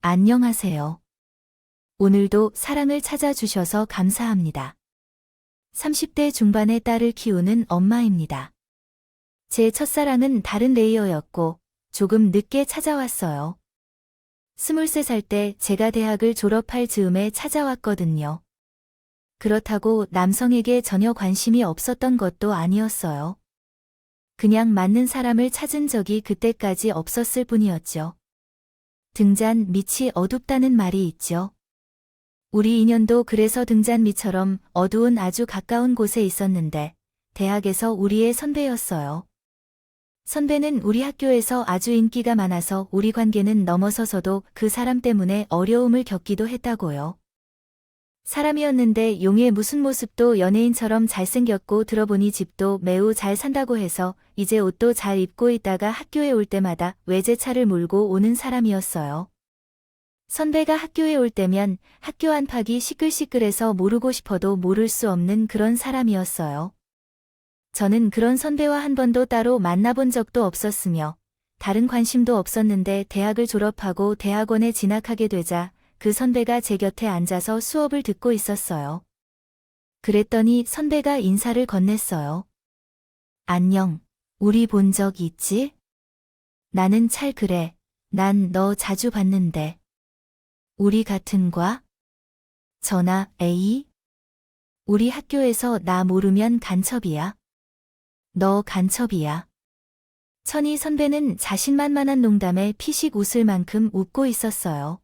안녕하세요. 오늘도 사랑을 찾아주셔서 감사합니다. 30대 중반의 딸을 키우는 엄마입니다. 제 첫사랑은 다른 레이어였고 조금 늦게 찾아왔어요. 23살 때 제가 대학을 졸업할 즈음에 찾아왔거든요. 그렇다고 남성에게 전혀 관심이 없었던 것도 아니었어요. 그냥 맞는 사람을 찾은 적이 그때까지 없었을 뿐이었죠. 등잔 밑이 어둡다는 말이 있죠. 우리 인연도 그래서 등잔 밑처럼 어두운 아주 가까운 곳에 있었는데 대학에서 우리의 선배였어요. 선배는 우리 학교에서 아주 인기가 많아서 우리 관계는 넘어서서도 그 사람 때문에 어려움을 겪기도 했다고요. 사람이었는데 용의 무슨 모습도 연예인처럼 잘생겼고 들어보니 집도 매우 잘 산다고 해서 이제 옷도 잘 입고 있다가 학교에 올 때마다 외제차를 몰고 오는 사람이었어요. 선배가 학교에 올 때면 학교 안팎이 시끌시끌해서 모르고 싶어도 모를 수 없는 그런 사람이었어요. 저는 그런 선배와 한 번도 따로 만나본 적도 없었으며 다른 관심도 없었는데 대학을 졸업하고 대학원에 진학하게 되자 그 선배가 제 곁에 앉아서 수업을 듣고 있었어요. 그랬더니 선배가 인사를 건넸어요. 안녕, 우리 본 적 있지? 나는 찰 그래. 난 너 자주 봤는데. 우리 같은 과? 전화 A? 우리 학교에서 나 모르면 간첩이야. 너 간첩이야. 천희 선배는 자신만만한 농담에 피식 웃을 만큼 웃고 있었어요.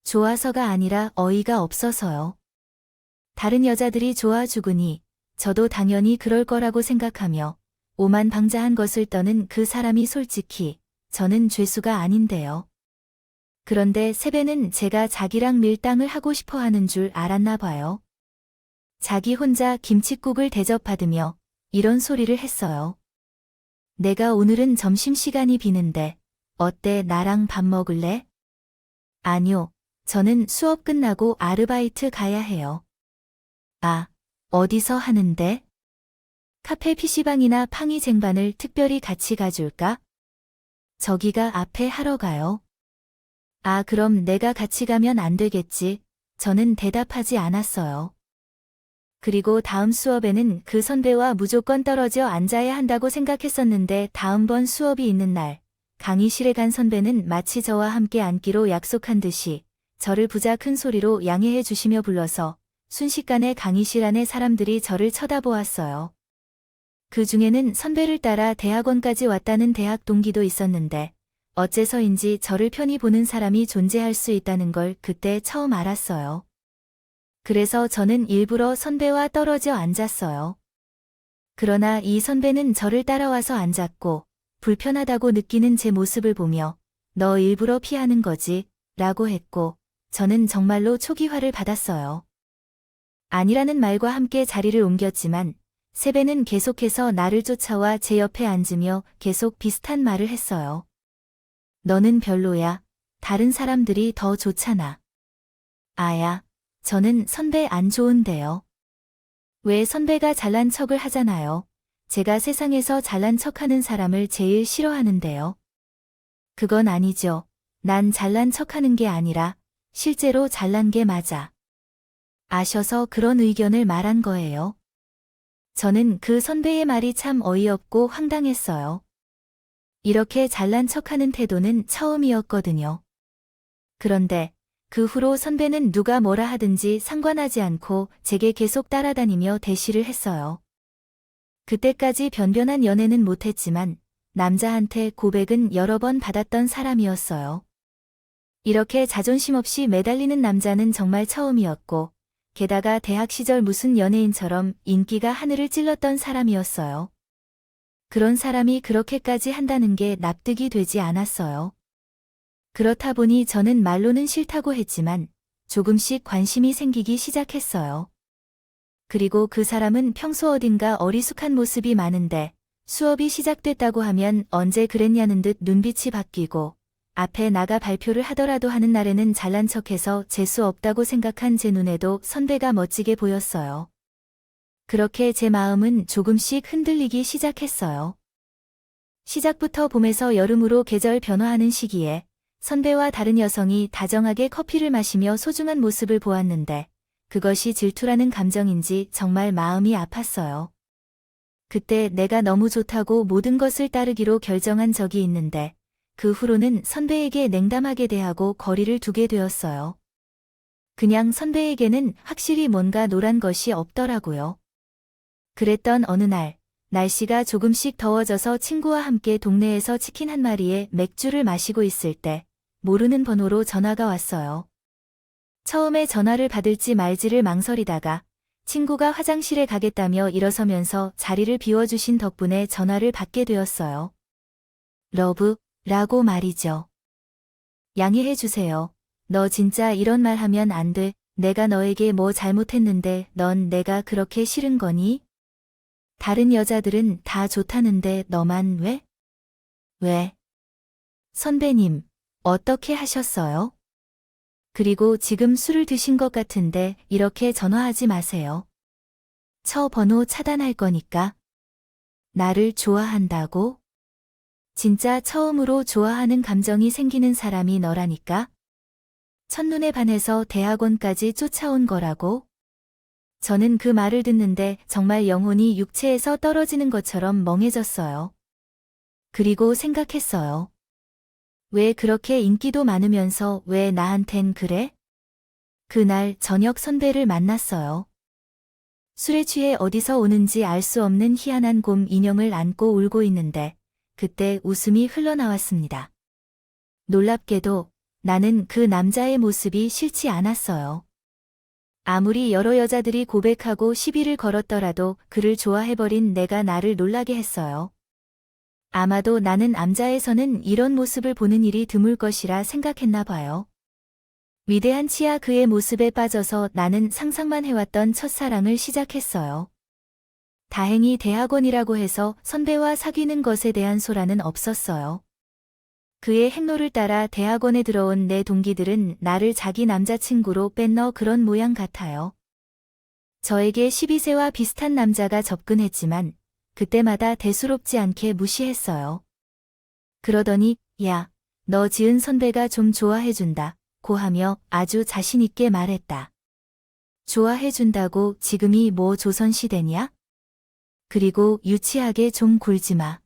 좋아서가 아니라 어이가 없어서요. 다른 여자들이 좋아 죽으니 저도 당연히 그럴 거라고 생각하며 오만방자한 것을 떠는 그 사람이 솔직히 저는 죄수가 아닌데요. 그런데 세배는 제가 자기랑 밀당을 하고 싶어 하는 줄 알았나 봐요. 자기 혼자 김칫국을 대접받으며 이런 소리를 했어요. 내가 오늘은 점심시간이 비는데 어때 나랑 밥 먹을래? 아니요. 저는 수업 끝나고 아르바이트 가야 해요. 아, 어디서 하는데? 카페 PC방이나 팡이 쟁반을 특별히 같이 가줄까? 저기가 앞에 하러 가요. 아, 그럼 내가 같이 가면 안 되겠지. 저는 대답하지 않았어요. 그리고 다음 수업에는 그 선배와 무조건 떨어져 앉아야 한다고 생각했었는데 다음번 수업이 있는 날, 강의실에 간 선배는 마치 저와 함께 앉기로 약속한 듯이 저를 부자 큰 소리로 양해해 주시며 불러서 순식간에 강의실 안에 사람들이 저를 쳐다보았어요. 그 중에는 선배를 따라 대학원까지 왔다는 대학 동기도 있었는데 어째서인지 저를 편히 보는 사람이 존재할 수 있다는 걸 그때 처음 알았어요. 그래서 저는 일부러 선배와 떨어져 앉았어요. 그러나 이 선배는 저를 따라와서 앉았고 불편하다고 느끼는 제 모습을 보며 너 일부러 피하는 거지? 라고 했고 저는 정말로 초기화를 받았어요. 아니라는 말과 함께 자리를 옮겼지만 세배는 계속해서 나를 쫓아와 제 옆에 앉으며 계속 비슷한 말을 했어요. 너는 별로야. 다른 사람들이 더 좋잖아. 아야, 저는 선배 안 좋은데요. 왜 선배가 잘난 척을 하잖아요. 제가 세상에서 잘난 척하는 사람을 제일 싫어하는데요. 그건 아니죠. 난 잘난 척하는 게 아니라 실제로 잘난 게 맞아. 아셔서 그런 의견을 말한 거예요. 저는 그 선배의 말이 참 어이없고 황당했어요. 이렇게 잘난 척하는 태도는 처음이었거든요. 그런데 그 후로 선배는 누가 뭐라 하든지 상관하지 않고 제게 계속 따라다니며 대시를 했어요. 그때까지 변변한 연애는 못했지만 남자한테 고백은 여러 번 받았던 사람이었어요. 이렇게 자존심 없이 매달리는 남자는 정말 처음이었고 게다가 대학 시절 무슨 연예인처럼 인기가 하늘을 찔렀던 사람이었어요. 그런 사람이 그렇게까지 한다는 게 납득이 되지 않았어요. 그렇다 보니 저는 말로는 싫다고 했지만 조금씩 관심이 생기기 시작했어요. 그리고 그 사람은 평소 어딘가 어리숙한 모습이 많은데 수업이 시작됐다고 하면 언제 그랬냐는 듯 눈빛이 바뀌고 앞에 나가 발표를 하더라도 하는 날에는 잘난 척해서 재수 없다고 생각한 제 눈에도 선배가 멋지게 보였어요. 그렇게 제 마음은 조금씩 흔들리기 시작했어요. 시작부터 봄에서 여름으로 계절 변화하는 시기에 선배와 다른 여성이 다정하게 커피를 마시며 소중한 모습을 보았는데 그것이 질투라는 감정인지 정말 마음이 아팠어요. 그때 내가 너무 좋다고 모든 것을 따르기로 결정한 적이 있는데 그 후로는 선배에게 냉담하게 대하고 거리를 두게 되었어요. 그냥 선배에게는 확실히 뭔가 노란 것이 없더라고요. 그랬던 어느 날, 날씨가 조금씩 더워져서 친구와 함께 동네에서 치킨 한 마리에 맥주를 마시고 있을 때 모르는 번호로 전화가 왔어요. 처음에 전화를 받을지 말지를 망설이다가 친구가 화장실에 가겠다며 일어서면서 자리를 비워주신 덕분에 전화를 받게 되었어요. 러브, 라고 말이죠. 양해해 주세요. 너 진짜 이런 말 하면 안 돼. 내가 너에게 뭐 잘못했는데 넌 내가 그렇게 싫은 거니? 다른 여자들은 다 좋다는데 너만 왜? 왜? 선배님, 어떻게 하셨어요? 그리고 지금 술을 드신 것 같은데 이렇게 전화하지 마세요. 처 번호 차단할 거니까. 나를 좋아한다고? 진짜 처음으로 좋아하는 감정이 생기는 사람이 너라니까? 첫눈에 반해서 대학원까지 쫓아온 거라고? 저는 그 말을 듣는데 정말 영혼이 육체에서 떨어지는 것처럼 멍해졌어요. 그리고 생각했어요. 왜 그렇게 인기도 많으면서 왜 나한텐 그래? 그날 저녁 선배를 만났어요. 술에 취해 어디서 오는지 알 수 없는 희한한 곰 인형을 안고 울고 있는데 그때 웃음이 흘러나왔습니다. 놀랍게도 나는 그 남자의 모습이 싫지 않았어요. 아무리 여러 여자들이 고백하고 시비를 걸었더라도 그를 좋아해버린 내가 나를 놀라게 했어요. 아마도 나는 남자에서는 이런 모습을 보는 일이 드물 것이라 생각했나 봐요. 위대한 치아 그의 모습에 빠져서 나는 상상만 해왔던 첫사랑을 시작했어요. 다행히 대학원이라고 해서 선배와 사귀는 것에 대한 소란은 없었어요. 그의 행로를 따라 대학원에 들어온 내 동기들은 나를 자기 남자친구로 뺏너 그런 모양 같아요. 저에게 12세와 비슷한 남자가 접근했지만 그때마다 대수롭지 않게 무시했어요. 그러더니 야, 너 지은 선배가 좀 좋아해준다 고 하며 아주 자신있게 말했다. 좋아해준다고 지금이 뭐 조선시대냐? 그리고 유치하게 좀 굴지마.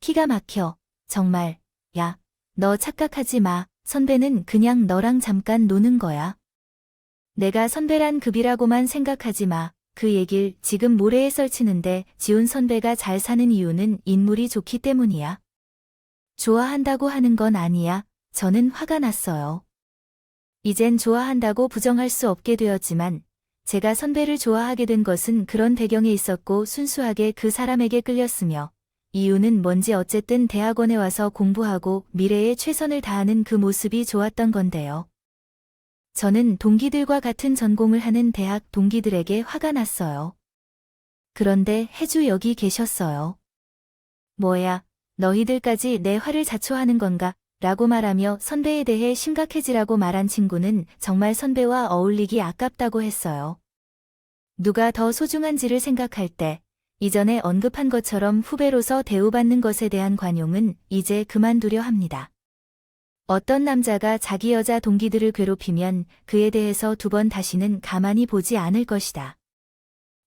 기가 막혀. 정말. 야, 너 착각하지 마. 선배는 그냥 너랑 잠깐 노는 거야. 내가 선배란 급이라고만 생각하지 마. 그 얘길 지금 모래에 썰치는데 지훈 선배가 잘 사는 이유는 인물이 좋기 때문이야. 좋아한다고 하는 건 아니야. 저는 화가 났어요. 이젠 좋아한다고 부정할 수 없게 되었지만 제가 선배를 좋아하게 된 것은 그런 배경에 있었고 순수하게 그 사람에게 끌렸으며 이유는 뭔지 어쨌든 대학원에 와서 공부하고 미래에 최선을 다하는 그 모습이 좋았던 건데요. 저는 동기들과 같은 전공을 하는 대학 동기들에게 화가 났어요. 그런데 혜주 여기 계셨어요. 뭐야, 너희들까지 내 화를 자초하는 건가? 라고 말하며 선배에 대해 심각해지라고 말한 친구는 정말 선배와 어울리기 아깝다고 했어요. 누가 더 소중한지를 생각할 때 이전에 언급한 것처럼 후배로서 대우받는 것에 대한 관용은 이제 그만두려 합니다. 어떤 남자가 자기 여자 동기들을 괴롭히면 그에 대해서 두 번 다시는 가만히 보지 않을 것이다.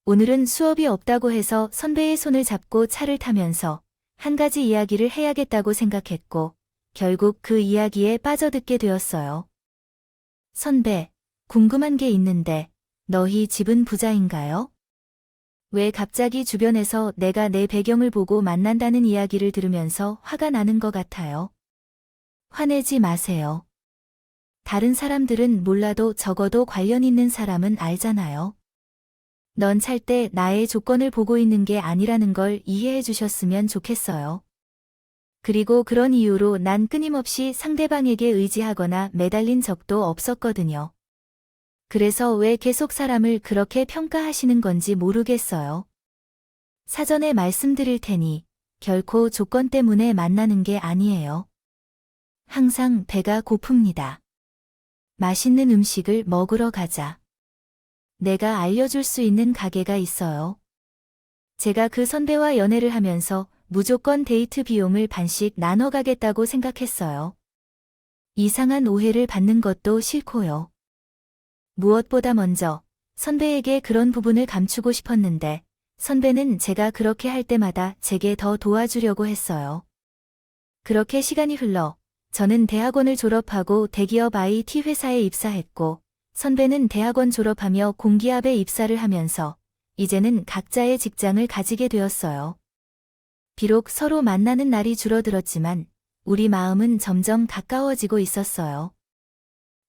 오늘은 수업이 없다고 해서 선배의 손을 잡고 차를 타면서 한 가지 이야기를 해야겠다고 생각했고 결국 그 이야기에 빠져듣게 되었어요. 선배, 궁금한 게 있는데 너희 집은 부자인가요? 왜 갑자기 주변에서 내가 내 배경을 보고 만난다는 이야기를 들으면서 화가 나는 것 같아요. 화내지 마세요. 다른 사람들은 몰라도 적어도 관련 있는 사람은 알잖아요. 넌 찰 때 나의 조건을 보고 있는 게 아니라는 걸 이해해 주셨으면 좋겠어요. 그리고 그런 이유로 난 끊임없이 상대방에게 의지하거나 매달린 적도 없었거든요. 그래서 왜 계속 사람을 그렇게 평가하시는 건지 모르겠어요. 사전에 말씀드릴 테니 결코 조건 때문에 만나는 게 아니에요. 항상 배가 고픕니다. 맛있는 음식을 먹으러 가자. 내가 알려줄 수 있는 가게가 있어요. 제가 그 선배와 연애를 하면서 무조건 데이트 비용을 반씩 나눠 가겠다고 생각했어요. 이상한 오해를 받는 것도 싫고요. 무엇보다 먼저 선배에게 그런 부분을 감추고 싶었는데 선배는 제가 그렇게 할 때마다 제게 더 도와주려고 했어요. 그렇게 시간이 흘러 저는 대학원을 졸업하고 대기업 IT 회사에 입사했고 선배는 대학원 졸업하며 공기업에 입사를 하면서 이제는 각자의 직장을 가지게 되었어요. 비록 서로 만나는 날이 줄어들었지만 우리 마음은 점점 가까워지고 있었어요.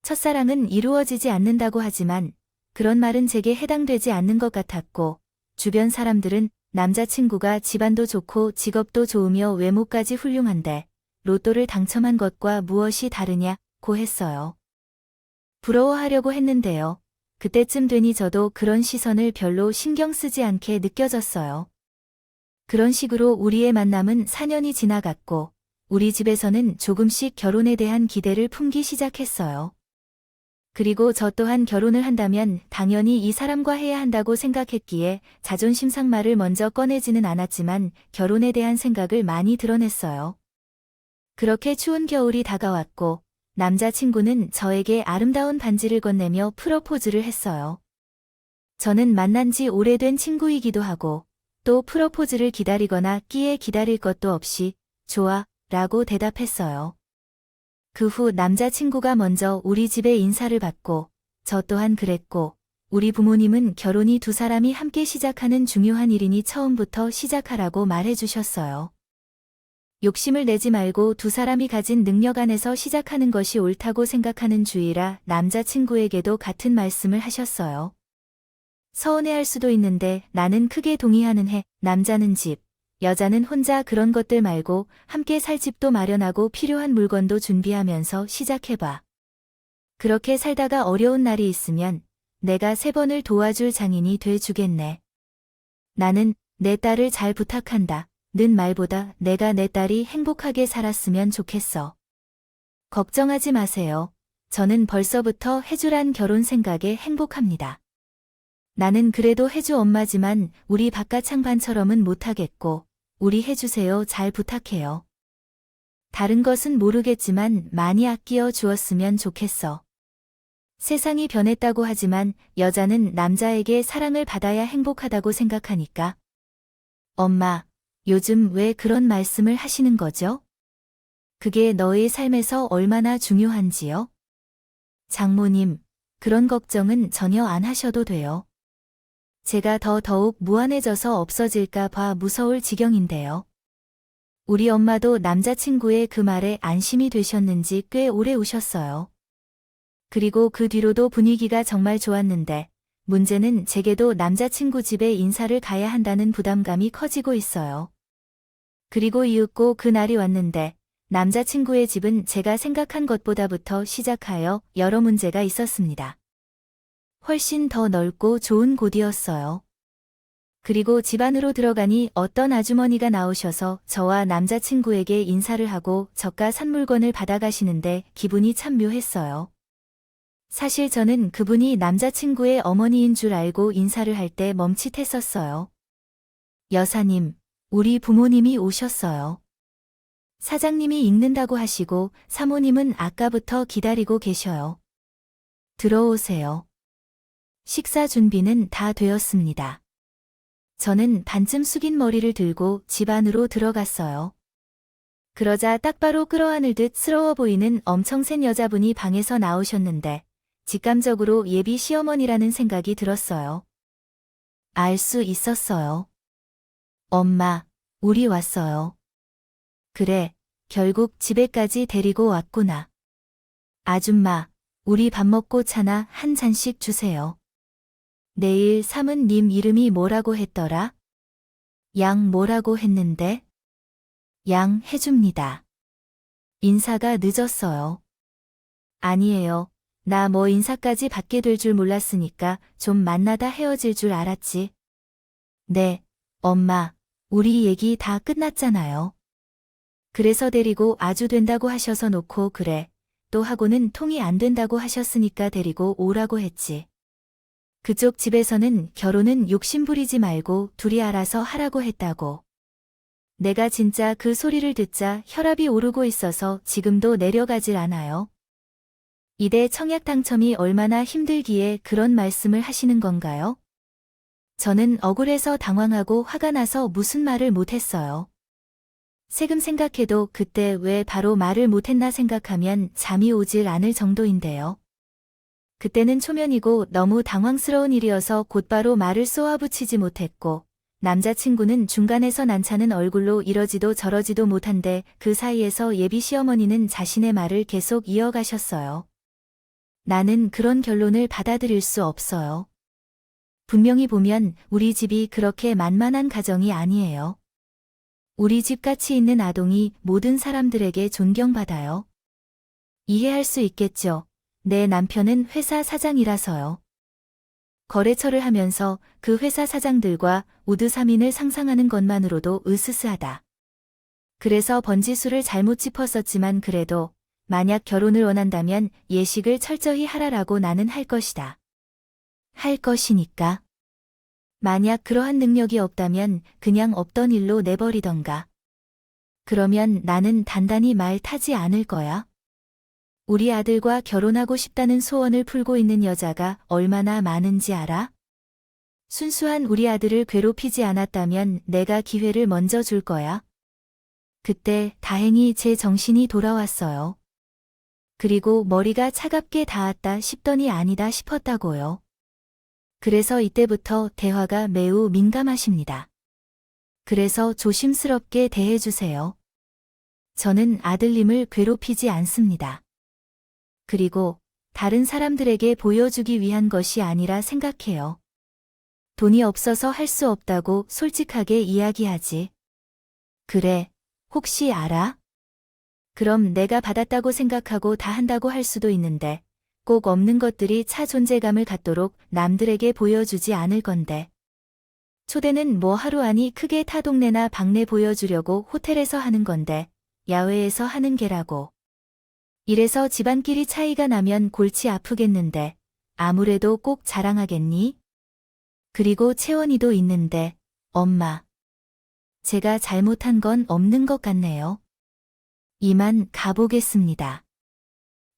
첫사랑은 이루어지지 않는다고 하지만 그런 말은 제게 해당되지 않는 것 같았고 주변 사람들은 남자친구가 집안도 좋고 직업도 좋으며 외모까지 훌륭한데 로또를 당첨한 것과 무엇이 다르냐고 했어요. 부러워하려고 했는데요. 그때쯤 되니 저도 그런 시선을 별로 신경 쓰지 않게 느껴졌어요. 그런 식으로 우리의 만남은 4년이 지나갔고 우리 집에서는 조금씩 결혼에 대한 기대를 품기 시작했어요. 그리고 저 또한 결혼을 한다면 당연히 이 사람과 해야 한다고 생각했기에 자존심 상말을 먼저 꺼내지는 않았지만 결혼에 대한 생각을 많이 드러냈어요. 그렇게 추운 겨울이 다가왔고 남자친구는 저에게 아름다운 반지를 건네며 프러포즈를 했어요. 저는 만난 지 오래된 친구이기도 하고 또 프러포즈를 기다리거나 끼에 기다릴 것도 없이 좋아 라고 대답했어요. 그 후 남자친구가 먼저 우리 집에 인사를 받고 저 또한 그랬고 우리 부모님은 결혼이 두 사람이 함께 시작하는 중요한 일이니 처음부터 시작하라고 말해주셨어요. 욕심을 내지 말고 두 사람이 가진 능력 안에서 시작하는 것이 옳다고 생각하는 주의라 남자친구에게도 같은 말씀을 하셨어요. 서운해할 수도 있는데 나는 크게 동의하는 해. 남자는 집, 여자는 혼자 그런 것들 말고 함께 살 집도 마련하고 필요한 물건도 준비하면서 시작해봐. 그렇게 살다가 어려운 날이 있으면 내가 3번을 도와줄 장인이 돼 주겠네. 나는 내 딸을 잘 부탁한다. 는 말보다 내가 내 딸이 행복하게 살았으면 좋겠어. 걱정하지 마세요. 저는 벌써부터 혜주란 결혼 생각에 행복합니다. 나는 그래도 혜주 엄마지만 우리 박가창반처럼은 못하겠고 우리 해주세요. 잘 부탁해요. 다른 것은 모르겠지만 많이 아끼어 주었으면 좋겠어. 세상이 변했다고 하지만 여자는 남자에게 사랑을 받아야 행복하다고 생각하니까. 엄마, 요즘 왜 그런 말씀을 하시는 거죠? 그게 너의 삶에서 얼마나 중요한지요? 장모님, 그런 걱정은 전혀 안 하셔도 돼요. 제가 더욱 무안해져서 없어질까 봐 무서울 지경인데요. 우리 엄마도 남자친구의 그 말에 안심이 되셨는지 꽤 오래 우셨어요. 그리고 그 뒤로도 분위기가 정말 좋았는데 문제는 제게도 남자친구 집에 인사를 가야 한다는 부담감이 커지고 있어요. 그리고 이윽고 그 날이 왔는데 남자친구의 집은 제가 생각한 것보다부터 시작하여 여러 문제가 있었습니다. 훨씬 더 넓고 좋은 곳이었어요. 그리고 집 안으로 들어가니 어떤 아주머니가 나오셔서 저와 남자친구에게 인사를 하고 저가 산 물건을 받아가시는데 기분이 참 묘했어요. 사실 저는 그분이 남자친구의 어머니인 줄 알고 인사를 할 때 멈칫했었어요. 여사님, 우리 부모님이 오셨어요. 사장님이 읽는다고 하시고 사모님은 아까부터 기다리고 계셔요. 들어오세요. 식사 준비는 다 되었습니다. 저는 반쯤 숙인 머리를 들고 집 안으로 들어갔어요. 그러자 딱 봐도 끌어안을 듯 스러워 보이는 엄청 센 여자분이 방에서 나오셨는데 직감적으로 예비 시어머니라는 생각이 들었어요. 알 수 있었어요. 엄마, 우리 왔어요. 그래, 결국 집에까지 데리고 왔구나. 아줌마, 우리 밥 먹고 차나 한 잔씩 주세요. 내일 사문님 이름이 뭐라고 했더라? 양 뭐라고 했는데? 양 해줍니다. 인사가 늦었어요. 아니에요. 나 뭐 인사까지 받게 될 줄 몰랐으니까 좀 만나다 헤어질 줄 알았지. 네, 엄마, 우리 얘기 다 끝났잖아요. 그래서 데리고 아주 된다고 하셔서 놓고 그래. 또 하고는 통이 안 된다고 하셨으니까 데리고 오라고 했지. 그쪽 집에서는 결혼은 욕심 부리지 말고 둘이 알아서 하라고 했다고. 내가 진짜 그 소리를 듣자 혈압이 오르고 있어서 지금도 내려가질 않아요. 이대 청약 당첨이 얼마나 힘들기에 그런 말씀을 하시는 건가요? 저는 억울해서 당황하고 화가 나서 무슨 말을 못했어요. 세금 생각해도 그때 왜 바로 말을 못했나 생각하면 잠이 오질 않을 정도인데요. 그때는 초면이고 너무 당황스러운 일이어서 곧바로 말을 쏘아붙이지 못했고, 남자친구는 중간에서 난찮은 얼굴로 이러지도 저러지도 못한데 그 사이에서 예비 시어머니는 자신의 말을 계속 이어가셨어요. 나는 그런 결론을 받아들일 수 없어요. 분명히 보면 우리 집이 그렇게 만만한 가정이 아니에요. 우리 집 가치 있는 아동이 모든 사람들에게 존경받아요. 이해할 수 있겠죠. 내 남편은 회사 사장이라서요. 거래처를 하면서 그 회사 사장들과 우드사민을 상상하는 것만으로도 으스스하다. 그래서 번지수를 잘못 짚었었지만 그래도 만약 결혼을 원한다면 예식을 철저히 하라라고 나는 할 것이다. 할 것이니까. 만약 그러한 능력이 없다면 그냥 없던 일로 내버리던가. 그러면 나는 단단히 말 타지 않을 거야. 우리 아들과 결혼하고 싶다는 소원을 풀고 있는 여자가 얼마나 많은지 알아? 순수한 우리 아들을 괴롭히지 않았다면 내가 기회를 먼저 줄 거야. 그때 다행히 제 정신이 돌아왔어요. 그리고 머리가 차갑게 닿았다 싶더니 아니다 싶었다고요. 그래서 이때부터 대화가 매우 민감하십니다. 그래서 조심스럽게 대해주세요. 저는 아들님을 괴롭히지 않습니다. 그리고 다른 사람들에게 보여주기 위한 것이 아니라 생각해요. 돈이 없어서 할 수 없다고 솔직하게 이야기하지. 그래, 혹시 알아? 그럼 내가 받았다고 생각하고 다 한다고 할 수도 있는데 꼭 없는 것들이 차 존재감을 갖도록 남들에게 보여주지 않을 건데. 초대는 뭐 하루 아니 크게 타 동네나 방네 보여주려고 호텔에서 하는 건데 야외에서 하는 게라고. 이래서 집안끼리 차이가 나면 골치 아프겠는데 아무래도 꼭 자랑하겠니? 그리고 채원이도 있는데 엄마. 제가 잘못한 건 없는 것 같네요. 이만 가보겠습니다.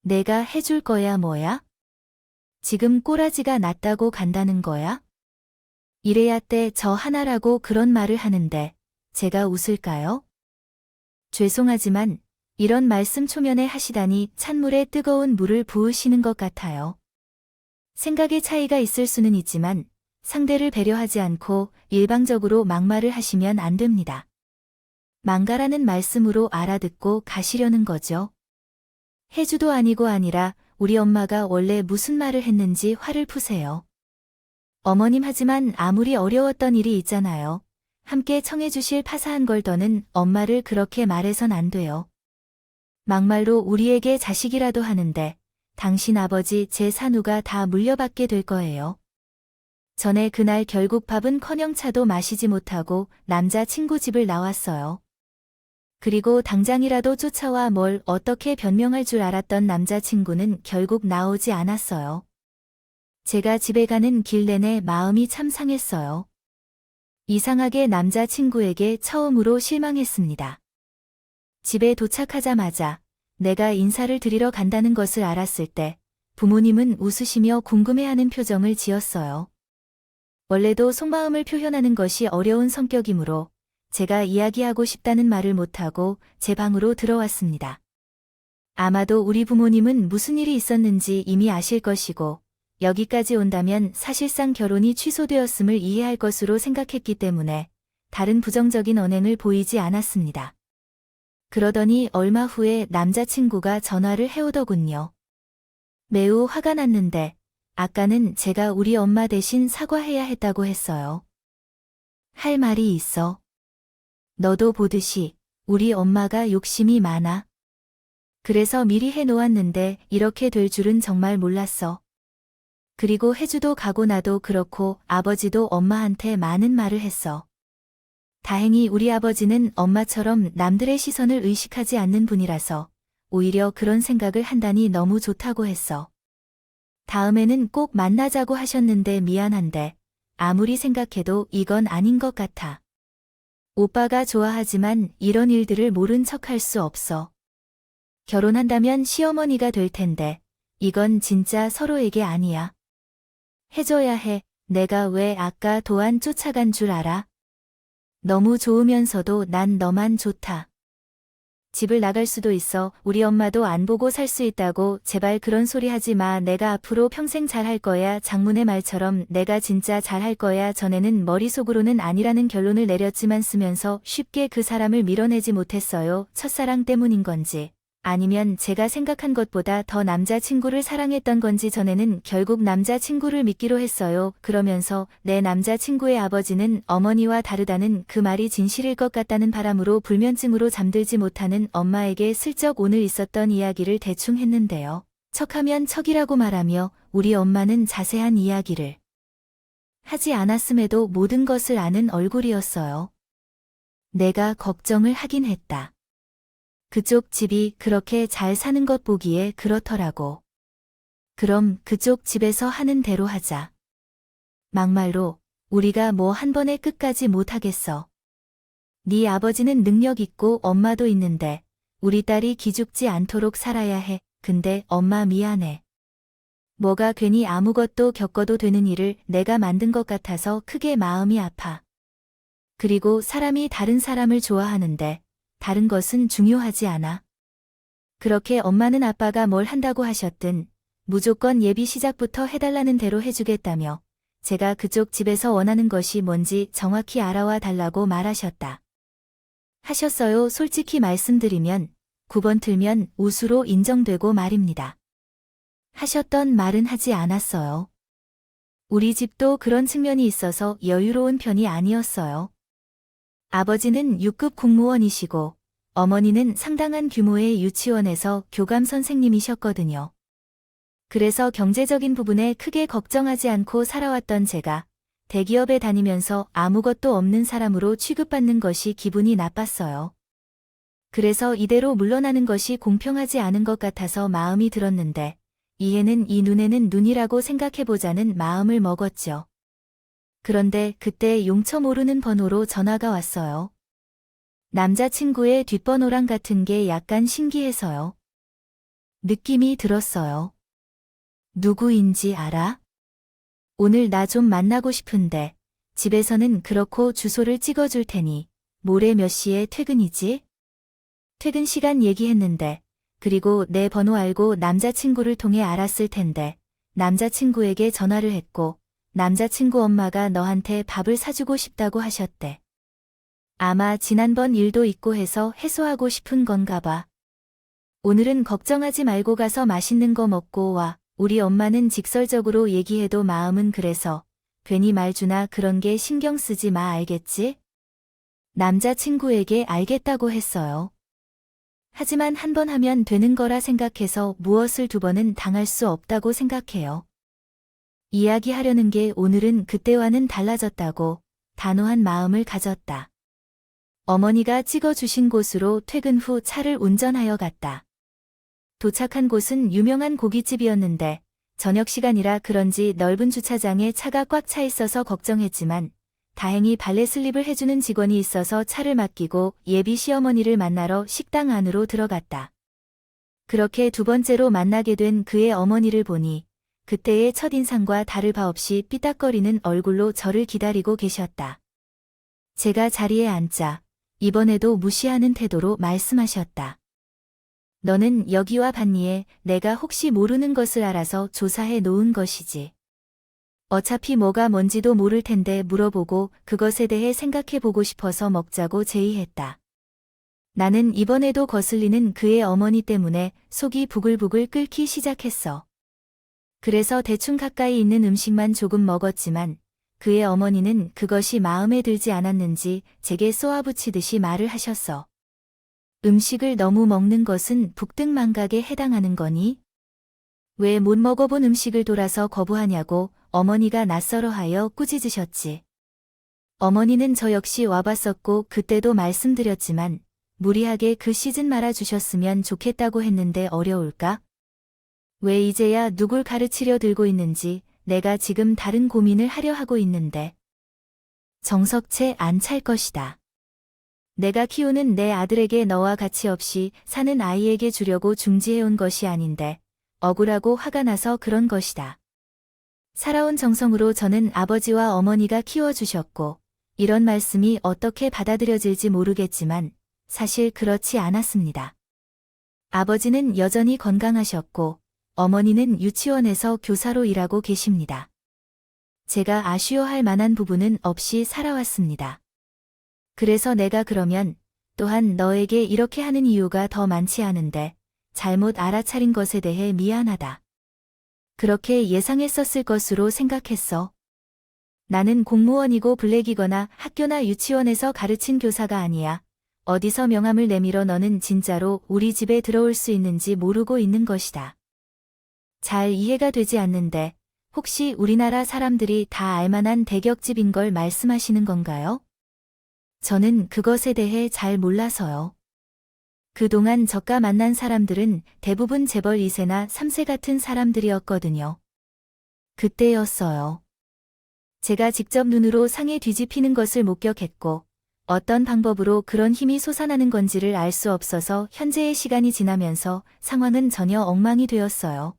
내가 해줄 거야 뭐야? 지금 꼬라지가 났다고 간다는 거야? 이래야 때 저 하나라고 그런 말을 하는데 제가 웃을까요? 죄송하지만 이런 말씀 초면에 하시다니 찬물에 뜨거운 물을 부으시는 것 같아요. 생각의 차이가 있을 수는 있지만 상대를 배려하지 않고 일방적으로 막말을 하시면 안 됩니다. 망가라는 말씀으로 알아듣고 가시려는 거죠. 해주도 아니고 아니라 우리 엄마가 원래 무슨 말을 했는지 화를 푸세요. 어머님 하지만 아무리 어려웠던 일이 있잖아요. 함께 청해주실 파사한 걸 더는 엄마를 그렇게 말해선 안 돼요. 막말로 우리에게 자식이라도 하는데 당신 아버지 제 산후가 다 물려받게 될 거예요. 전에 그날 결국 밥은커녕 차도 마시지 못하고 남자친구 집을 나왔어요. 그리고 당장이라도 쫓아와 뭘 어떻게 변명할 줄 알았던 남자친구는 결국 나오지 않았어요. 제가 집에 가는 길 내내 마음이 참 상했어요. 이상하게 남자친구에게 처음으로 실망했습니다. 집에 도착하자마자 내가 인사를 드리러 간다는 것을 알았을 때 부모님은 웃으시며 궁금해하는 표정을 지었어요. 원래도 속마음을 표현하는 것이 어려운 성격이므로 제가 이야기하고 싶다는 말을 못하고 제 방으로 들어왔습니다. 아마도 우리 부모님은 무슨 일이 있었는지 이미 아실 것이고 여기까지 온다면 사실상 결혼이 취소되었음을 이해할 것으로 생각했기 때문에 다른 부정적인 언행을 보이지 않았습니다. 그러더니 얼마 후에 남자친구가 전화를 해오더군요. 매우 화가 났는데 아까는 제가 우리 엄마 대신 사과해야 했다고 했어요. 할 말이 있어. 너도 보듯이 우리 엄마가 욕심이 많아. 그래서 미리 해놓았는데 이렇게 될 줄은 정말 몰랐어. 그리고 혜주도 가고 나도 그렇고 아버지도 엄마한테 많은 말을 했어. 다행히 우리 아버지는 엄마처럼 남들의 시선을 의식하지 않는 분이라서 오히려 그런 생각을 한다니 너무 좋다고 했어. 다음에는 꼭 만나자고 하셨는데 미안한데 아무리 생각해도 이건 아닌 것 같아. 오빠가 좋아하지만 이런 일들을 모른 척할 수 없어. 결혼한다면 시어머니가 될 텐데 이건 진짜 서로에게 아니야. 해줘야 해. 내가 왜 아까 도안 쫓아간 줄 알아? 너무 좋으면서도 난 너만 좋다. 집을 나갈 수도 있어. 우리 엄마도 안 보고 살 수 있다고. 제발 그런 소리 하지 마. 내가 앞으로 평생 잘할 거야. 장문의 말처럼 내가 진짜 잘할 거야. 전에는 머릿속으로는 아니라는 결론을 내렸지만 쓰면서 쉽게 그 사람을 밀어내지 못했어요. 첫사랑 때문인 건지 아니면 제가 생각한 것보다 더 남자친구를 사랑했던 건지 전에는 결국 남자친구를 믿기로 했어요. 그러면서 내 남자친구의 아버지는 어머니와 다르다는 그 말이 진실일 것 같다는 바람으로 불면증으로 잠들지 못하는 엄마에게 슬쩍 오늘 있었던 이야기를 대충 했는데요. 척하면 척이라고 말하며 우리 엄마는 자세한 이야기를 하지 않았음에도 모든 것을 아는 얼굴이었어요. 내가 걱정을 하긴 했다. 그쪽 집이 그렇게 잘 사는 것 보기에 그렇더라고. 그럼 그쪽 집에서 하는 대로 하자. 막말로 우리가 뭐 한 번에 끝까지 못하겠어. 네 아버지는 능력 있고 엄마도 있는데 우리 딸이 기죽지 않도록 살아야 해. 근데 엄마 미안해. 뭐가 괜히 아무것도 겪어도 되는 일을 내가 만든 것 같아서 크게 마음이 아파. 그리고 사람이 다른 사람을 좋아하는데 다른 것은 중요하지 않아. 그렇게 엄마는 아빠가 뭘 한다고 하셨든 무조건 예비 시작부터 해달라는 대로 해주겠다며 제가 그쪽 집에서 원하는 것이 뭔지 정확히 알아와 달라고 말하셨다. 하셨어요. 솔직히 말씀드리면 9번 틀면 우수로 인정되고 말입니다. 하셨던 말은 하지 않았어요. 우리 집도 그런 측면이 있어서 여유로운 편이 아니었어요. 아버지는 6급 공무원이시고 어머니는 상당한 규모의 유치원에서 교감 선생님이셨거든요. 그래서 경제적인 부분에 크게 걱정하지 않고 살아왔던 제가 대기업에 다니면서 아무것도 없는 사람으로 취급받는 것이 기분이 나빴어요. 그래서 이대로 물러나는 것이 공평하지 않은 것 같아서 마음이 들었는데 이해는 이 눈에는 눈이라고 생각해보자는 마음을 먹었죠. 그런데 그때 용처 모르는 번호로 전화가 왔어요. 남자친구의 뒷번호랑 같은 게 약간 신기해서요. 느낌이 들었어요. 누구인지 알아? 오늘 나 좀 만나고 싶은데 집에서는 그렇고 주소를 찍어줄 테니 모레 몇 시에 퇴근이지? 퇴근 시간 얘기했는데 그리고 내 번호 알고 남자친구를 통해 알았을 텐데 남자친구에게 전화를 했고 남자친구 엄마가 너한테 밥을 사주고 싶다고 하셨대. 아마 지난번 일도 있고 해서 해소하고 싶은 건가 봐. 오늘은 걱정하지 말고 가서 맛있는 거 먹고 와. 우리 엄마는 직설적으로 얘기해도 마음은 그래서 괜히 말주나 그런 게 신경 쓰지 마 알겠지? 남자친구에게 알겠다고 했어요. 하지만 한 번 하면 되는 거라 생각해서 무엇을 두 번은 당할 수 없다고 생각해요. 이야기하려는 게 오늘은 그때와는 달라졌다고 단호한 마음을 가졌다. 어머니가 찍어주신 곳으로 퇴근 후 차를 운전하여 갔다. 도착한 곳은 유명한 고깃집이었는데 저녁 시간이라 그런지 넓은 주차장에 차가 꽉 차 있어서 걱정했지만 다행히 발레 슬립을 해주는 직원이 있어서 차를 맡기고 예비 시어머니를 만나러 식당 안으로 들어갔다. 그렇게 두 번째로 만나게 된 그의 어머니를 보니 그때의 첫인상과 다를 바 없이 삐딱거리는 얼굴로 저를 기다리고 계셨다. 제가 자리에 앉자 이번에도 무시하는 태도로 말씀하셨다. 너는 여기와 봤니에 내가 혹시 모르는 것을 알아서 조사해 놓은 것이지. 어차피 뭐가 뭔지도 모를 텐데 물어보고 그것에 대해 생각해 보고 싶어서 먹자고 제의했다. 나는 이번에도 거슬리는 그의 어머니 때문에 속이 부글부글 끓기 시작했어. 그래서 대충 가까이 있는 음식만 조금 먹었지만 그의 어머니는 그것이 마음에 들지 않았는지 제게 쏘아붙이듯이 말을 하셨어. 음식을 너무 먹는 것은 북등망각에 해당하는 거니? 왜 못 먹어본 음식을 돌아서 거부하냐고 어머니가 낯설어하여 꾸짖으셨지. 어머니는 저 역시 와봤었고 그때도 말씀드렸지만 무리하게 그 시즌 말아주셨으면 좋겠다고 했는데 어려울까? 왜 이제야 누굴 가르치려 들고 있는지 내가 지금 다른 고민을 하려 하고 있는데. 정석채 안 찰 것이다. 내가 키우는 내 아들에게 너와 가치 없이 사는 아이에게 주려고 중지해온 것이 아닌데 억울하고 화가 나서 그런 것이다. 살아온 정성으로 저는 아버지와 어머니가 키워주셨고, 이런 말씀이 어떻게 받아들여질지 모르겠지만, 사실 그렇지 않았습니다. 아버지는 여전히 건강하셨고, 어머니는 유치원에서 교사로 일하고 계십니다. 제가 아쉬워할 만한 부분은 없이 살아왔습니다. 그래서 내가 그러면 또한 너에게 이렇게 하는 이유가 더 많지 않은데 잘못 알아차린 것에 대해 미안하다. 그렇게 예상했었을 것으로 생각했어. 나는 공무원이고 블랙이거나 학교나 유치원에서 가르친 교사가 아니야. 어디서 명함을 내밀어 너는 진짜로 우리 집에 들어올 수 있는지 모르고 있는 것이다. 잘 이해가 되지 않는데 혹시 우리나라 사람들이 다 알만한 대격집인 걸 말씀하시는 건가요? 저는 그것에 대해 잘 몰라서요. 그동안 저가 만난 사람들은 대부분 재벌 2세나 3세 같은 사람들이었거든요. 그때였어요. 제가 직접 눈으로 상에 뒤집히는 것을 목격했고 어떤 방법으로 그런 힘이 솟아나는 건지를 알 수 없어서 현재의 시간이 지나면서 상황은 전혀 엉망이 되었어요.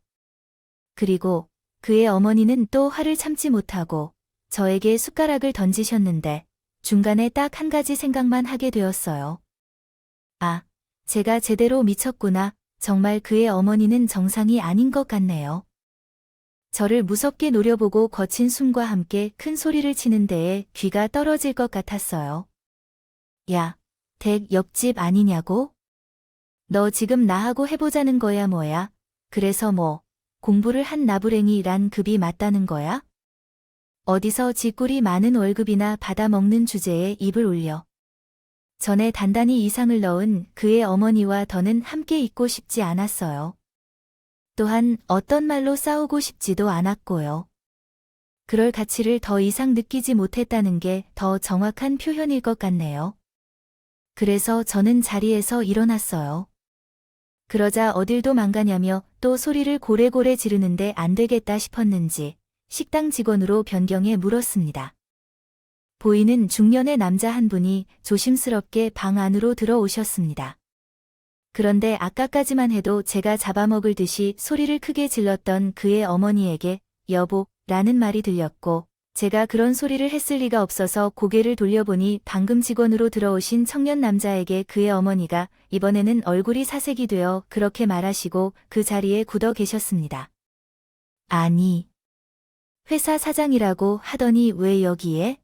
그리고 그의 어머니는 또 화를 참지 못하고 저에게 숟가락을 던지셨는데 중간에 딱 한 가지 생각만 하게 되었어요. 아, 제가 제대로 미쳤구나. 정말 그의 어머니는 정상이 아닌 것 같네요. 저를 무섭게 노려보고 거친 숨과 함께 큰 소리를 치는 데에 귀가 떨어질 것 같았어요. 야, 댁 옆집 아니냐고? 너 지금 나하고 해보자는 거야 뭐야? 그래서 뭐, 공부를 한 나부랭이란 급이 맞다는 거야? 어디서 쥐꿀이 많은 월급이나 받아먹는 주제에 입을 올려. 전에 단단히 이상을 넣은 그의 어머니와 더는 함께 있고 싶지 않았어요. 또한 어떤 말로 싸우고 싶지도 않았고요. 그럴 가치를 더 이상 느끼지 못했다는 게 더 정확한 표현일 것 같네요. 그래서 저는 자리에서 일어났어요. 그러자 어딜 도망가냐며 또 소리를 고래고래 지르는데 안 되겠다 싶었는지 식당 직원으로 변경해 물었습니다. 보이는 중년의 남자 한 분이 조심스럽게 방 안으로 들어오셨습니다. 그런데 아까까지만 해도 제가 잡아먹을 듯이 소리를 크게 질렀던 그의 어머니에게 여보 라는 말이 들렸고 제가 그런 소리를 했을 리가 없어서 고개를 돌려보니 방금 직원으로 들어오신 청년 남자에게 그의 어머니가 이번에는 얼굴이 사색이 되어 그렇게 말하시고 그 자리에 굳어 계셨습니다. 아니, 회사 사장이라고 하더니 왜 여기에?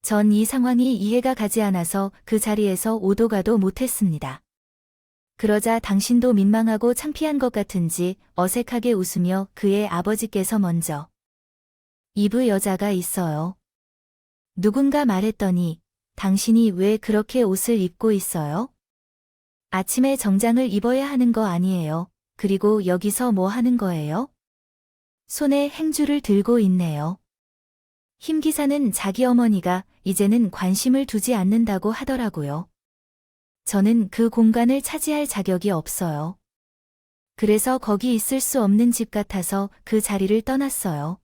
전 이 상황이 이해가 가지 않아서 그 자리에서 오도 가도 못했습니다. 그러자 당신도 민망하고 창피한 것 같은지 어색하게 웃으며 그의 아버지께서 먼저 이브 여자가 있어요. 누군가 말했더니 당신이 왜 그렇게 옷을 입고 있어요? 아침에 정장을 입어야 하는 거 아니에요. 그리고 여기서 뭐 하는 거예요? 손에 행주를 들고 있네요. 힘 기사는 자기 어머니가 이제는 관심을 두지 않는다고 하더라고요. 저는 그 공간을 차지할 자격이 없어요. 그래서 거기 있을 수 없는 집 같아서 그 자리를 떠났어요.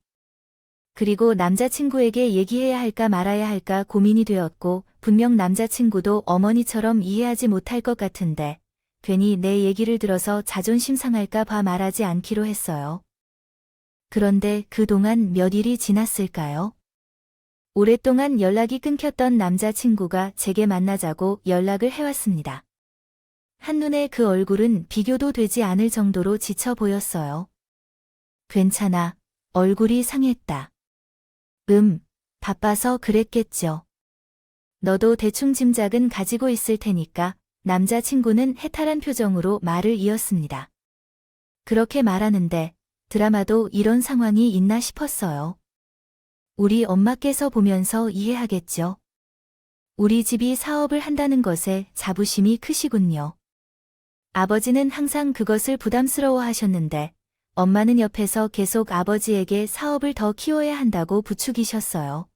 그리고 남자친구에게 얘기해야 할까 말아야 할까 고민이 되었고 분명 남자친구도 어머니처럼 이해하지 못할 것 같은데 괜히 내 얘기를 들어서 자존심 상할까 봐 말하지 않기로 했어요. 그런데 그동안 몇 일이 지났을까요? 오랫동안 연락이 끊겼던 남자친구가 제게 만나자고 연락을 해왔습니다. 한눈에 그 얼굴은 비교도 되지 않을 정도로 지쳐 보였어요. 괜찮아. 얼굴이 상했다. 바빠서 그랬겠죠. 너도 대충 짐작은 가지고 있을 테니까 남자친구는 해탈한 표정으로 말을 이었습니다. 그렇게 말하는데 드라마도 이런 상황이 있나 싶었어요. 우리 엄마께서 보면서 이해하겠죠. 우리 집이 사업을 한다는 것에 자부심이 크시군요. 아버지는 항상 그것을 부담스러워 하셨는데 엄마는 옆에서 계속 아버지에게 사업을 더 키워야 한다고 부추기셨어요.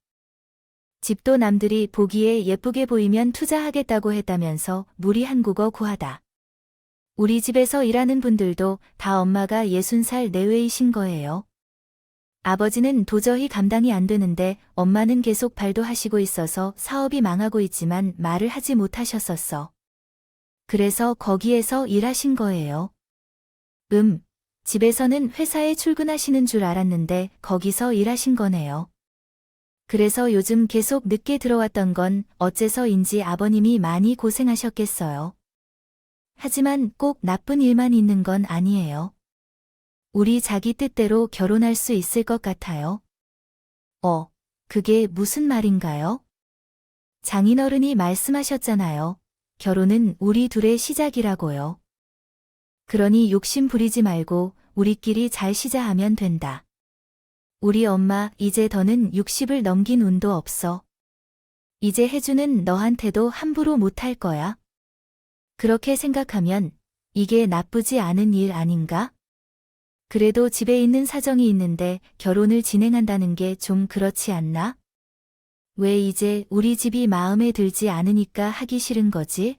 집도 남들이 보기에 예쁘게 보이면 투자하겠다고 했다면서 무리한 국어 구하다. 우리 집에서 일하는 분들도 다 엄마가 60살 내외이신 거예요. 아버지는 도저히 감당이 안 되는데 엄마는 계속 발도하시고 있어서 사업이 망하고 있지만 말을 하지 못하셨었어. 그래서 거기에서 일하신 거예요. 집에서는 회사에 출근하시는 줄 알았는데 거기서 일하신 거네요. 그래서 요즘 계속 늦게 들어왔던 건 어째서인지 아버님이 많이 고생하셨겠어요. 하지만 꼭 나쁜 일만 있는 건 아니에요. 우리 자기 뜻대로 결혼할 수 있을 것 같아요. 그게 무슨 말인가요? 장인어른이 말씀하셨잖아요. 결혼은 우리 둘의 시작이라고요. 그러니 욕심 부리지 말고 우리끼리 잘 시작하면 된다. 우리 엄마 이제 더는 60을 넘긴 운도 없어. 이제 해주는 너한테도 함부로 못할 거야. 그렇게 생각하면 이게 나쁘지 않은 일 아닌가? 그래도 집에 있는 사정이 있는데 결혼을 진행한다는 게 좀 그렇지 않나? 왜 이제 우리 집이 마음에 들지 않으니까 하기 싫은 거지?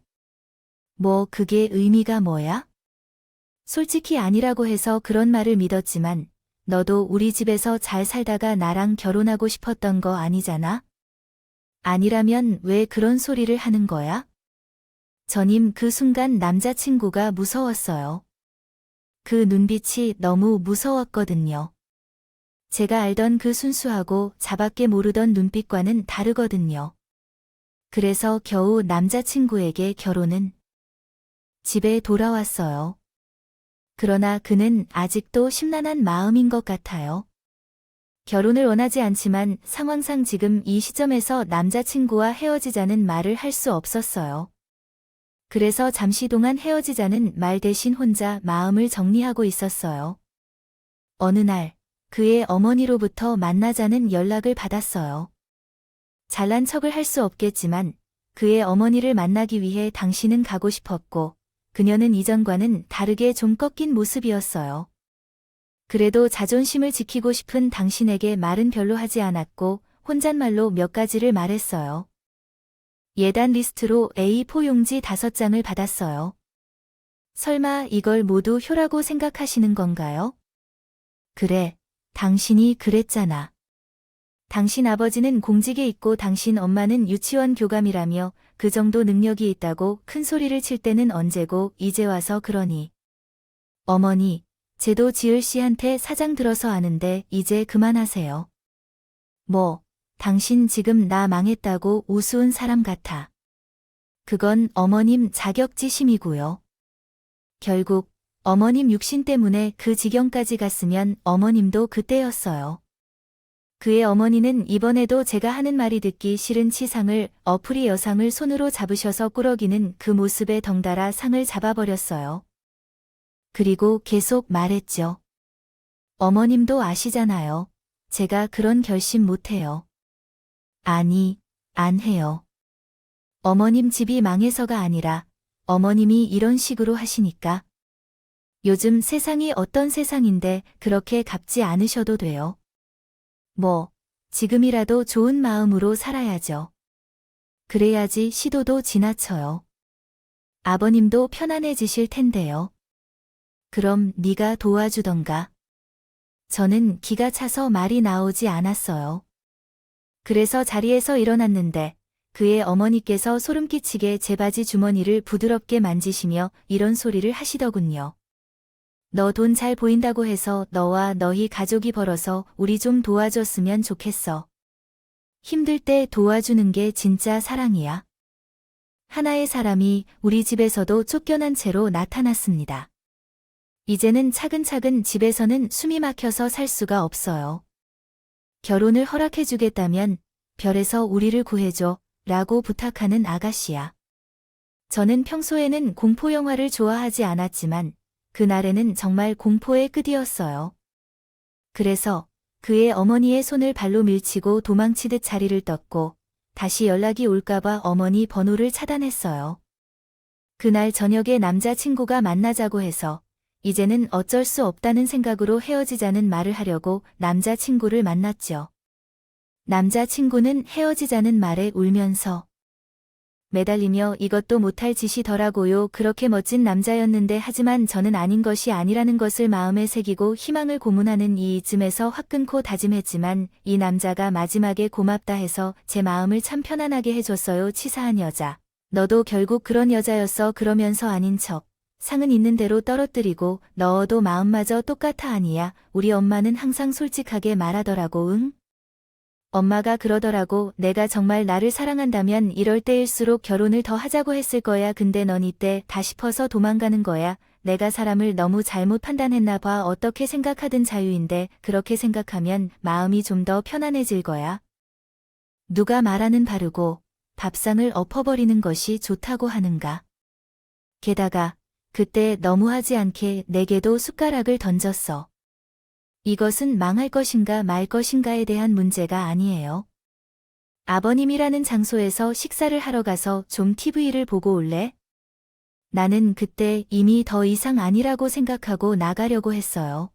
뭐 그게 의미가 뭐야? 솔직히 아니라고 해서 그런 말을 믿었지만 너도 우리 집에서 잘 살다가 나랑 결혼하고 싶었던 거 아니잖아? 아니라면 왜 그런 소리를 하는 거야? 전임 그 순간 남자친구가 무서웠어요. 그 눈빛이 너무 무서웠거든요. 제가 알던 그 순수하고 자밖에 모르던 눈빛과는 다르거든요. 그래서 겨우 남자친구에게 결혼은 집에 돌아왔어요. 그러나 그는 아직도 심란한 마음인 것 같아요. 결혼을 원하지 않지만 상황상 지금 이 시점에서 남자친구와 헤어지자는 말을 할 수 없었어요. 그래서 잠시 동안 헤어지자는 말 대신 혼자 마음을 정리하고 있었어요. 어느 날 그의 어머니로부터 만나자는 연락을 받았어요. 잘난 척을 할 수 없겠지만 그의 어머니를 만나기 위해 당신은 가고 싶었고 그녀는 이전과는 다르게 좀 꺾인 모습이었어요. 그래도 자존심을 지키고 싶은 당신에게 말은 별로 하지 않았고 혼잣말로 몇 가지를 말했어요. 예단 리스트로 A4 용지 5장을 받았어요. 설마 이걸 모두 효라고 생각하시는 건가요? 그래, 당신이 그랬잖아. 당신 아버지는 공직에 있고 당신 엄마는 유치원 교감이라며 그 정도 능력이 있다고 큰 소리를 칠 때는 언제고 이제 와서 그러니. 어머니, 쟤도 지을 씨한테 사장 들어서 아는데 이제 그만하세요. 뭐, 당신 지금 나 망했다고 우스운 사람 같아. 그건 어머님 자격지심이고요. 결국 어머님 육신 때문에 그 지경까지 갔으면 어머님도 그때였어요. 그의 어머니는 이번에도 제가 하는 말이 듣기 싫은 치상을 어풀이 여상을 손으로 잡으셔서 꾸러기는 그 모습에 덩달아 상을 잡아버렸어요. 그리고 계속 말했죠. 어머님도 아시잖아요. 제가 그런 결심 못해요. 아니, 안 해요. 어머님 집이 망해서가 아니라 어머님이 이런 식으로 하시니까. 요즘 세상이 어떤 세상인데 그렇게 갚지 않으셔도 돼요. 뭐, 지금이라도 좋은 마음으로 살아야죠. 그래야지 시도도 지나쳐요. 아버님도 편안해지실 텐데요. 그럼 네가 도와주던가. 저는 기가 차서 말이 나오지 않았어요. 그래서 자리에서 일어났는데 그의 어머니께서 소름 끼치게 제 바지 주머니를 부드럽게 만지시며 이런 소리를 하시더군요. 너 돈 잘 보인다고 해서 너와 너희 가족이 벌어서 우리 좀 도와줬으면 좋겠어. 힘들 때 도와주는 게 진짜 사랑이야. 하나의 사람이 우리 집에서도 쫓겨난 채로 나타났습니다. 이제는 차근차근 집에서는 숨이 막혀서 살 수가 없어요. 결혼을 허락해주겠다면 별에서 우리를 구해줘 라고 부탁하는 아가씨야. 저는 평소에는 공포 영화를 좋아하지 않았지만 그날에는 정말 공포의 끝이었어요. 그래서 그의 어머니의 손을 발로 밀치고 도망치듯 자리를 떴고 다시 연락이 올까봐 어머니 번호를 차단했어요. 그날 저녁에 남자친구가 만나자고 해서 이제는 어쩔 수 없다는 생각으로 헤어지자는 말을 하려고 남자친구를 만났죠. 남자친구는 헤어지자는 말에 울면서 매달리며 이것도 못할 짓이더라고요. 그렇게 멋진 남자였는데 하지만 저는 아닌 것이 아니라는 것을 마음에 새기고 희망을 고문하는 이쯤에서 확 끊고 다짐했지만 이 남자가 마지막에 고맙다 해서 제 마음을 참 편안하게 해줬어요. 치사한 여자. 너도 결국 그런 여자였어. 그러면서 아닌 척. 상은 있는 대로 떨어뜨리고 넣어도 마음마저 똑같아 아니야. 우리 엄마는 항상 솔직하게 말하더라고. 응? 엄마가 그러더라고. 내가 정말 나를 사랑한다면 이럴 때일수록 결혼을 더 하자고 했을 거야. 근데 넌 이때 다 싶어서 도망가는 거야. 내가 사람을 너무 잘못 판단했나 봐. 어떻게 생각하든 자유인데 그렇게 생각하면 마음이 좀 더 편안해질 거야. 누가 말하는 바르고 밥상을 엎어버리는 것이 좋다고 하는가. 게다가 그때 너무하지 않게 내게도 숟가락을 던졌어. 이것은 망할 것인가 말 것인가에 대한 문제가 아니에요. 아버님이라는 장소에서 식사를 하러 가서 좀 TV를 보고 올래? 나는 그때 이미 더 이상 아니라고 생각하고 나가려고 했어요.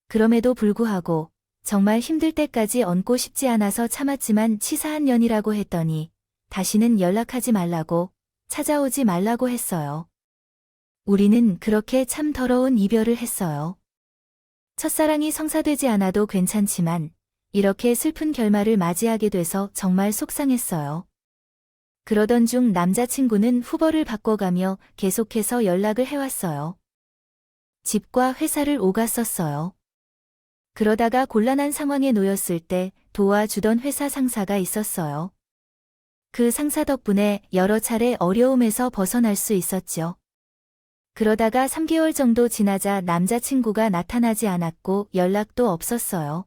그럼에도 불구하고 정말 힘들 때까지 얹고 싶지 않아서 참았지만 치사한 년이라고 했더니 다시는 연락하지 말라고, 찾아오지 말라고 했어요. 우리는 그렇게 참 더러운 이별을 했어요. 첫사랑이 성사되지 않아도 괜찮지만 이렇게 슬픈 결말을 맞이하게 돼서 정말 속상했어요. 그러던 중 남자친구는 후보를 바꿔가며 계속해서 연락을 해왔어요. 집과 회사를 오갔었어요. 그러다가 곤란한 상황에 놓였을 때 도와주던 회사 상사가 있었어요. 그 상사 덕분에 여러 차례 어려움에서 벗어날 수 있었죠. 그러다가 3개월 정도 지나자 남자친구가 나타나지 않았고 연락도 없었어요.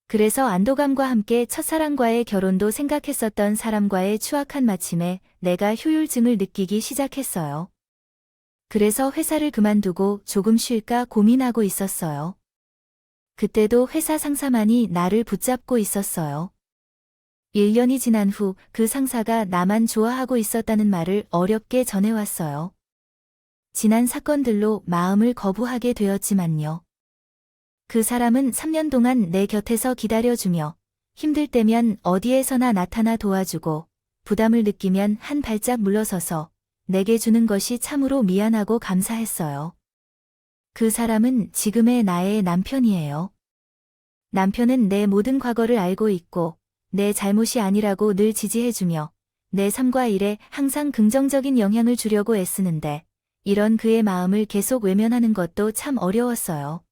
그래서 안도감과 함께 첫사랑과의 결혼도 생각했었던 사람과의 추악한 마침에 내가 효율증을 느끼기 시작했어요. 그래서 회사를 그만두고 조금 쉴까 고민하고 있었어요. 그때도 회사 상사만이 나를 붙잡고 있었어요. 1년이 지난 후 그 상사가 나만 좋아하고 있었다는 말을 어렵게 전해왔어요. 지난 사건들로 마음을 거부하게 되었지만요. 그 사람은 3년 동안 내 곁에서 기다려주며 힘들 때면 어디에서나 나타나 도와주고 부담을 느끼면 한 발짝 물러서서 내게 주는 것이 참으로 미안하고 감사했어요. 그 사람은 지금의 나의 남편이에요. 남편은 내 모든 과거를 알고 있고 내 잘못이 아니라고 늘 지지해주며 내 삶과 일에 항상 긍정적인 영향을 주려고 애쓰는데 이런 그의 마음을 계속 외면하는 것도 참 어려웠어요.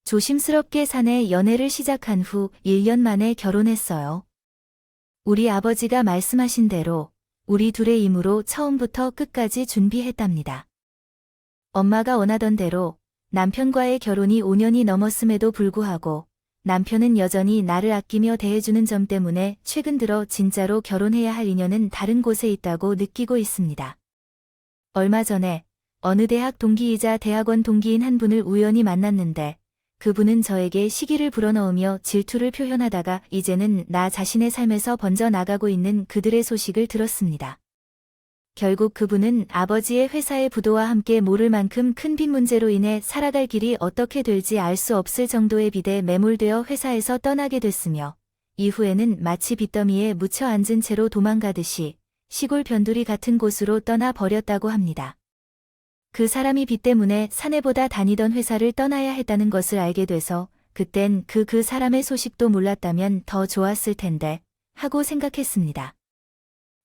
조심스럽게 사내 연애를 시작한 후 1년 만에 결혼했어요. 우리 아버지가 말씀하신 대로 우리 둘의 임무로 처음부터 끝까지 준비했답니다. 엄마가 원하던 대로 남편과의 결혼이 5년이 넘었음에도 불구하고 남편은 여전히 나를 아끼며 대해주는 점 때문에 최근 들어 진짜로 결혼해야 할 인연은 다른 곳에 있다고 느끼고 있습니다. 얼마 전에 어느 대학 동기이자 대학원 동기인 한 분을 우연히 만났는데 그분은 저에게 시기를 불어넣으며 질투를 표현하다가 이제는 나 자신의 삶에서 번져 나가고 있는 그들의 소식을 들었습니다. 결국 그분은 아버지의 회사의 부도와 함께 모를 만큼 큰 빚 문제로 인해 살아갈 길이 어떻게 될지 알 수 없을 정도의 빚에 매몰되어 회사에서 떠나게 됐으며 이후에는 마치 빚더미에 묻혀 앉은 채로 도망가듯이 시골 변두리 같은 곳으로 떠나 버렸다고 합니다. 그 사람이 빚 때문에 사내보다 다니던 회사를 떠나야 했다는 것을 알게 돼서 그땐 그 사람의 소식도 몰랐다면 더 좋았을 텐데 하고 생각했습니다.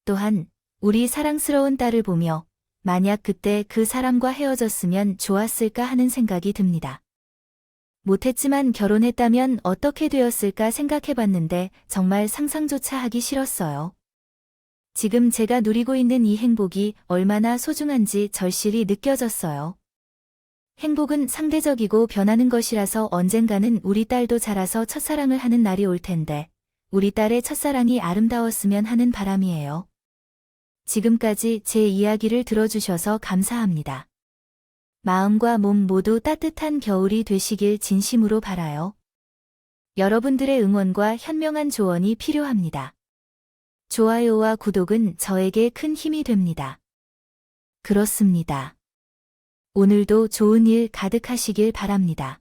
또한 우리 사랑스러운 딸을 보며 만약 그때 그 사람과 헤어졌으면 좋았을까 하는 생각이 듭니다. 못했지만 결혼했다면 어떻게 되었을까 생각해봤는데 정말 상상조차 하기 싫었어요. 지금 제가 누리고 있는 이 행복이 얼마나 소중한지 절실히 느껴졌어요. 행복은 상대적이고 변하는 것이라서 언젠가는 우리 딸도 자라서 첫사랑을 하는 날이 올 텐데 우리 딸의 첫사랑이 아름다웠으면 하는 바람이에요. 지금까지 제 이야기를 들어주셔서 감사합니다. 마음과 몸 모두 따뜻한 겨울이 되시길 진심으로 바라요. 여러분들의 응원과 현명한 조언이 필요합니다. 좋아요와 구독은 저에게 큰 힘이 됩니다. 그렇습니다. 오늘도 좋은 일 가득하시길 바랍니다.